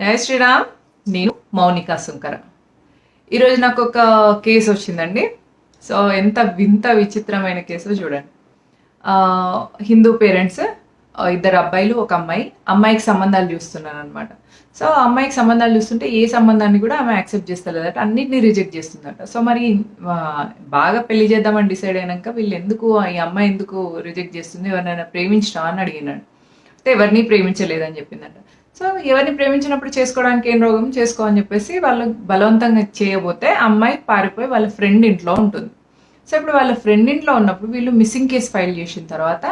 జై శ్రీరామ్. నేను మౌనిక సుంకర. ఈరోజు నాకు ఒక కేసు వచ్చిందండి. సో ఎంత వింత విచిత్రమైన కేసు చూడండి. హిందూ పేరెంట్స్, ఇద్దరు అబ్బాయిలు ఒక అమ్మాయి, అమ్మాయికి సంబంధాలు చూస్తున్నారు అనమాట. సో అమ్మాయికి సంబంధాలు చూస్తుంటే ఏ సంబంధాన్ని కూడా ఆమె యాక్సెప్ట్ చేస్తలేదట, అన్నిటిని రిజెక్ట్ చేస్తుందట. సో మరి బాగా పెళ్లి చేద్దామని డిసైడ్ అయినాక వీళ్ళు ఎందుకు, ఈ అమ్మాయి ఎందుకు రిజెక్ట్ చేస్తుంది, ఎవరినైనా ప్రేమించడా అని అడిగినాడు. అంటే ఎవరిని ప్రేమించలేదని చెప్పిందట. సో ఎవరిని ప్రేమించినప్పుడు చేసుకోవడానికి ఏం రోగం, చేసుకో అని చెప్పేసి వాళ్ళు బలవంతంగా చేయబోతే అమ్మాయి పారిపోయి వాళ్ళ ఫ్రెండ్ ఇంట్లో ఉంటుంది. సో ఇప్పుడు వాళ్ళ ఫ్రెండ్ ఇంట్లో ఉన్నప్పుడు వీళ్ళు మిస్సింగ్ కేసు ఫైల్ చేసిన తర్వాత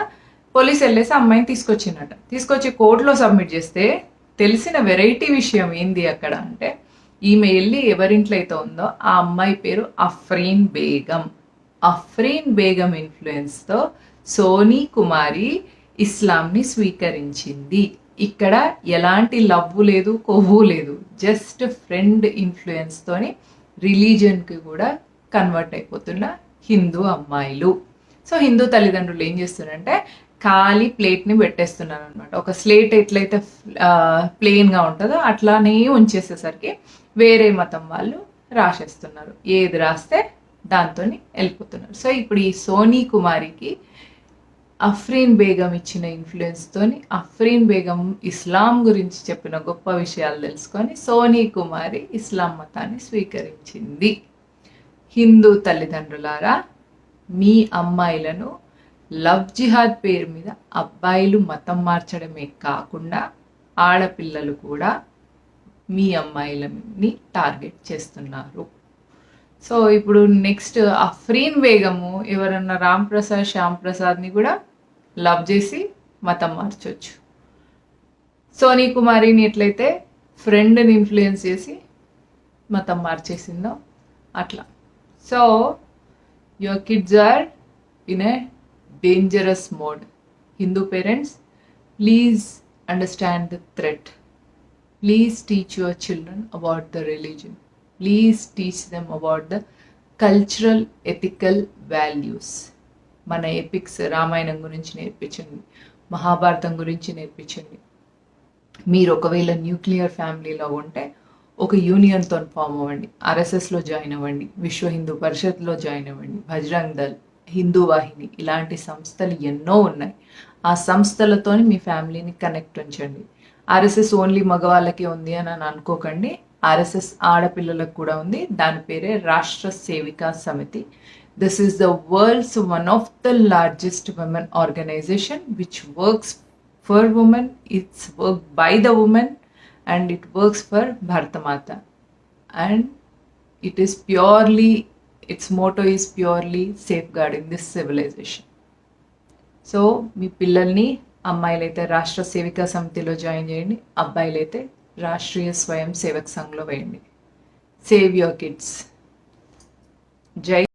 పోలీస్ వెళ్ళేసి అమ్మాయిని తీసుకొచ్చిందట. తీసుకొచ్చి కోర్టులో సబ్మిట్ చేస్తే తెలిసిన వెరైటీ విషయం ఏంది అక్కడ అంటే, ఈమె వెళ్ళి ఎవరింట్లో అయితే ఉందో ఆ అమ్మాయి పేరు అఫ్రీన్ బేగం. అఫ్రీన్ బేగం ఇన్ఫ్లుయెన్స్తో సోనీ కుమారి ఇస్లాంని స్వీకరించింది. ఇక్కడ ఎలాంటి లవ్వు లేదు, కొవ్వు లేదు, జస్ట్ ఫ్రెండ్ ఇన్ఫ్లుయెన్స్తోని రిలీజన్కి కూడా కన్వర్ట్ అయిపోతున్న హిందూ అమ్మాయిలు. సో హిందూ తల్లిదండ్రులు ఏం చేస్తున్నారంటే ఖాళీ ప్లేట్ని పెట్టేస్తున్నారు అనమాట. ఒక స్లేట్ ఎట్లయితే ప్లెయిన్గా ఉంటుందో అట్లానే ఉంచేసేసరికి వేరే మతం వాళ్ళు రాసేస్తున్నారు. ఏది రాస్తే దాంతో వెళ్ళిపోతున్నారు. సో ఇప్పుడు ఈ సోనీ కుమారికి అఫ్రీన్ బేగం ఇచ్చిన ఇన్ఫ్లుయెన్స్తోని, అఫ్రీన్ బేగం ఇస్లాం గురించి చెప్పిన గొప్ప విషయాలు తెలుసుకొని సోనీ కుమారి ఇస్లాం మతాన్ని స్వీకరించింది. హిందూ తల్లిదండ్రులారా, మీ అమ్మాయిలను లవ్ జిహాద్ పేరు మీద అబ్బాయిలు మతం మార్చడమే కాకుండా ఆడపిల్లలు కూడా మీ అమ్మాయిలని టార్గెట్ చేస్తున్నారు. సో ఇప్పుడు నెక్స్ట్ అఫ్రీన్ బేగము ఎవరన్నా రామ్ ప్రసాద్, శ్యామ్ ప్రసాద్ని కూడా లవ్ చేసి మతం మార్చొచ్చు. సోనీ కుమారిని ఎట్లయితే ఫ్రెండ్ని ఇన్ఫ్లుయెన్స్ చేసి మతం మార్చేసిందో అట్లా. So your kids are in a dangerous mode. Hindu parents, please understand the threat. Please teach your children about the religion. Please teach them about the cultural ethical values. మన ఎపిక్స్ రామాయణం గురించి నేర్పించండి, మహాభారతం గురించి నేర్పించండి. మీరు ఒకవేళ న్యూక్లియర్ ఫ్యామిలీలో ఉంటే ఒక యూనియన్తో ఫామ్ అవ్వండి, ఆర్ఎస్ఎస్లో జాయిన్ అవ్వండి, విశ్వ హిందూ పరిషత్లో జాయిన్ అవ్వండి, బజరంగ్ దళ్, హిందూ వాహిని, ఇలాంటి సంస్థలు ఎన్నో ఉన్నాయి. ఆ సంస్థలతో మీ ఫ్యామిలీని కనెక్ట్ ఉంచండి. ఆర్ఎస్ఎస్ ఓన్లీ మగవాళ్ళకే ఉంది అని అనుకోకండి. ఆర్ఎస్ఎస్ ఆడపిల్లలకు కూడా ఉంది. దాని పేరే రాష్ట్ర సేవికా సమితి. This is the world's one of the largest women organization which works for women. It's worked by the women and it works for Bharata Mata, and it is purely, its motto is purely safeguarding this civilization. So మీ పిల్లల్ని, అమ్మాయిలైతే రాష్ట్ర సేవికా సమితిలో join చేయండి, అబ్బాయిలైతే రాష్ట్రీయ స్వయం సేవక్ సంఘ్లో వేయండి. Save your kids. జై